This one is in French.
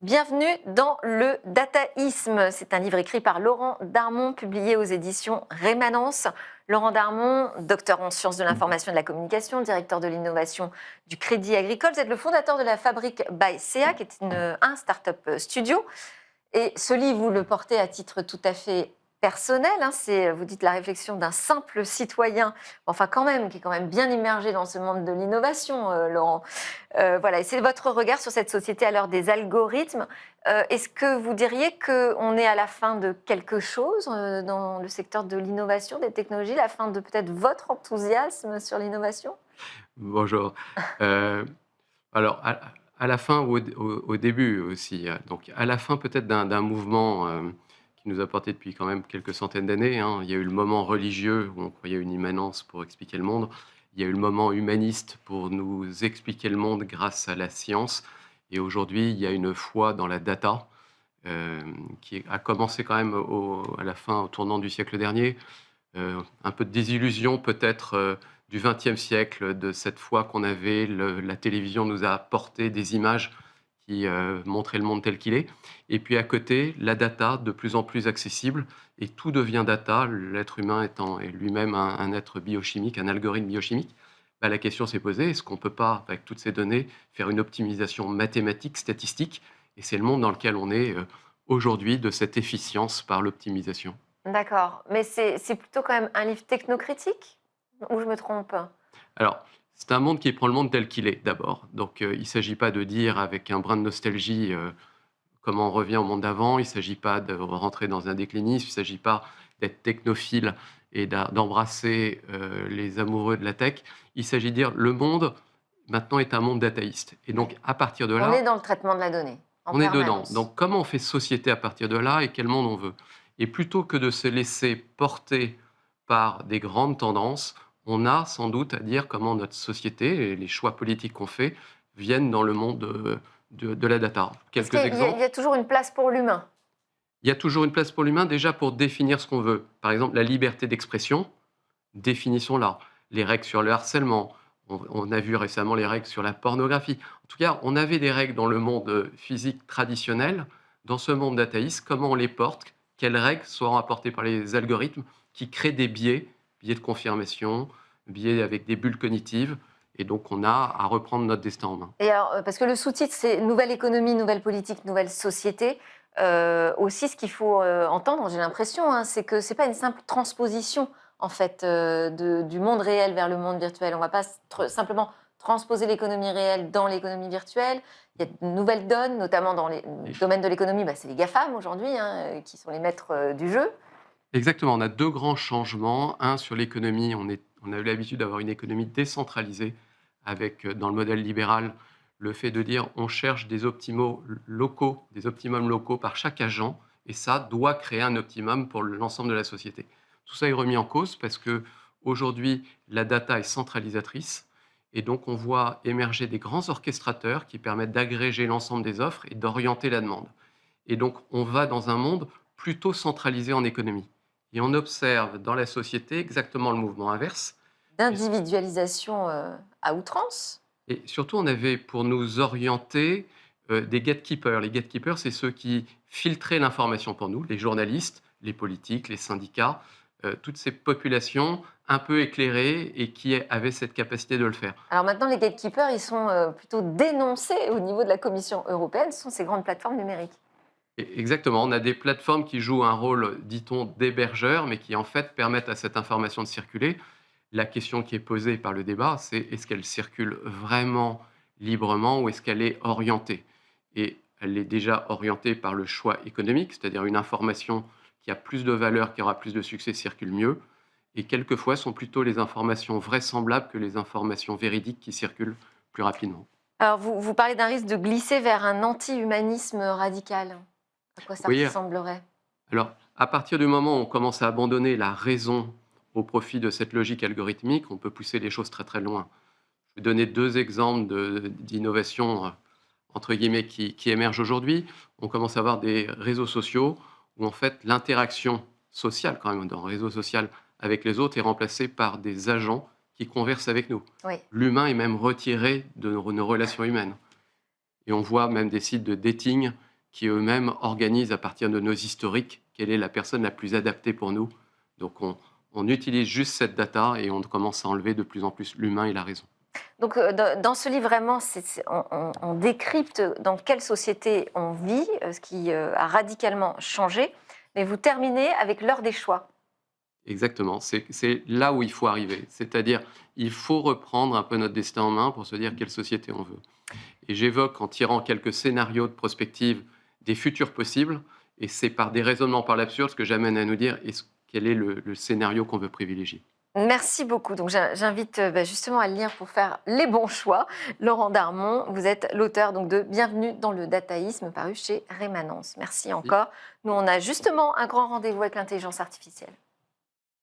Bienvenue dans le dataïsme. C'est un livre écrit par Laurent Darmon, publié aux éditions Rémanence. Laurent Darmon, docteur en sciences de l'information et de la communication, directeur de l'innovation du Crédit Agricole. Vous êtes le fondateur de la Fabrique by CA, qui est un start-up studio. Et ce livre, vous le portez à titre tout à fait personnel. C'est, vous dites, la réflexion d'un simple citoyen, enfin quand même, qui est quand même bien immergé dans ce monde de l'innovation, Laurent. Voilà, et c'est votre regard sur cette société à l'heure des algorithmes. Est-ce que vous diriez qu'on est à la fin de quelque chose dans le secteur de l'innovation, des technologies, la fin de peut-être votre enthousiasme sur l'innovation? Bonjour. Heu, alors à la fin ou au début aussi, donc à la fin peut-être d'un mouvement, qui nous a porté depuis quand même quelques centaines d'années, hein. Il y a eu le moment religieux où on croyait à une immanence pour expliquer le monde. Il y a eu le moment humaniste pour nous expliquer le monde grâce à la science et aujourd'hui, il y a une foi dans la data, qui a commencé quand même à la fin, au tournant du siècle dernier. Un peu de désillusion peut-être, du XXe siècle, de cette foi qu'on avait. La télévision nous a apporté des images qui, montraient le monde tel qu'il est et puis à côté, la data de plus en plus accessible et tout devient data, l'être humain étant est lui-même un être biochimique, un algorithme biochimique. Bah, la question s'est posée: est-ce qu'on peut pas, avec toutes ces données, faire une optimisation mathématique, statistique? Et c'est le monde dans lequel on est, aujourd'hui, de cette efficience par l'optimisation. D'accord, mais c'est plutôt quand même un livre technocritique, ou je me trompe? Alors, c'est un monde qui prend le monde tel qu'il est d'abord. Donc, il ne s'agit pas de dire avec un brin de nostalgie, comment on revient au monde d'avant. Il ne s'agit pas de rentrer dans un déclinisme. Il ne s'agit pas d'être technophile et d'embrasser, les amoureux de la tech. Il s'agit de dire: «Le monde, maintenant, est un monde dataïste» et Oui. donc à partir de On est là, dans le traitement de la donnée, en on est dedans. permanence. Donc comment on fait société à partir de là et quel monde on veut? Et plutôt que de se laisser porter par des grandes tendances, on a sans doute à dire comment notre société et les choix politiques qu'on fait viennent dans le monde, de la data. Est-ce Quelques qu'il y a exemples. toujours une place pour l'humain? Il y a toujours une place pour l'humain déjà pour définir ce qu'on veut. Par exemple, la liberté d'expression, définissons-la. Les règles sur le harcèlement, on a vu récemment les règles sur la pornographie. En tout cas, on avait des règles dans le monde, physique traditionnel. Dans ce monde dataïste, comment on les porte? Quelles règles seront apportées par les algorithmes qui créent des biais, biais de confirmation, biais avec des bulles cognitives et donc on a à reprendre notre destin en main. Et alors, parce que le sous-titre, c'est «Nouvelle économie, nouvelle politique, nouvelle société». Aussi, ce qu'il faut, entendre, j'ai l'impression, c'est que c'est pas une simple transposition, en fait, du monde réel vers le monde virtuel. On va pas simplement transposer l'économie réelle dans l'économie virtuelle. Il y a de nouvelles donnes, notamment dans les Et domaines de l'économie, c'est les GAFAM aujourd'hui, qui sont les maîtres, du jeu. exactement, on a 2 grands changements. Un sur l'économie, on a eu l'habitude d'avoir une économie décentralisée avec, dans le modèle libéral, le fait de dire: «On cherche des optimaux locaux, des optimums locaux par chaque agent et ça doit créer un optimum pour l'ensemble de la société». Tout ça est remis en cause parce que aujourd'hui, la data est centralisatrice et donc on voit émerger des grands orchestrateurs qui permettent d'agréger l'ensemble des offres et d'orienter la demande. Et donc on va dans un monde plutôt centralisé en économie. Et on observe dans la société exactement le mouvement inverse. puisque- D'individualisation, à outrance. Et surtout, on avait pour nous orienter des gatekeepers. Les gatekeepers, c'est ceux qui filtraient l'information pour nous, les journalistes, les politiques, les syndicats, toutes ces populations un peu éclairées et qui avaient cette capacité de le faire. Alors maintenant, les gatekeepers, ils sont, plutôt dénoncés au niveau de la Commission européenne, ce sont ces grandes plateformes numériques. Exactement, on a des plateformes qui jouent un rôle, dit-on, d'hébergeur, mais qui en fait permettent à cette information de circuler. La question qui est posée par le débat, c'est est-ce qu'elle circule vraiment librement ou est-ce qu'elle est orientée? Et elle est déjà orientée par le choix économique, c'est-à-dire une information qui a plus de valeur, qui aura plus de succès, circule mieux. Et quelquefois, ce sont plutôt les informations vraisemblables que les informations véridiques qui circulent plus rapidement. Alors vous parlez d'un risque de glisser vers un anti-humanisme radical. À quoi Vous ça voyez, ressemblerait? alors, à partir du moment où on commence à abandonner la raison au profit de cette logique algorithmique, on peut pousser les choses très très loin. Je vais donner deux exemples d'innovation entre guillemets qui émergent aujourd'hui. On commence à avoir des réseaux sociaux où en fait l'interaction sociale, quand même, dans le réseau social avec les autres est remplacée par des agents qui conversent avec nous. Oui. L'humain est même retiré de nos relations humaines. Et on voit même des sites de dating qui eux-mêmes organisent à partir de nos historiques quelle est la personne la plus adaptée pour nous. Donc on utilise juste cette data et on commence à enlever de plus en plus l'humain et la raison. Donc, dans ce livre, vraiment, on décrypte dans quelle société on vit, ce qui a radicalement changé. Mais vous terminez avec l'heure des choix. Exactement, c'est là où il faut arriver. C'est-à-dire, il faut reprendre un peu notre destin en main pour se dire quelle société on veut. Et j'évoque en tirant quelques scénarios de prospective des futurs possibles, et c'est par des raisonnements par l'absurde ce que j'amène à nous dire quel est le scénario qu'on veut privilégier. Merci beaucoup. Donc, j'invite justement à le lire pour faire les bons choix. Laurent Darmon, vous êtes l'auteur donc de Bienvenue dans le dataïsme, paru chez Rémanence. Merci encore. Nous, on a justement un grand rendez-vous avec l'intelligence artificielle.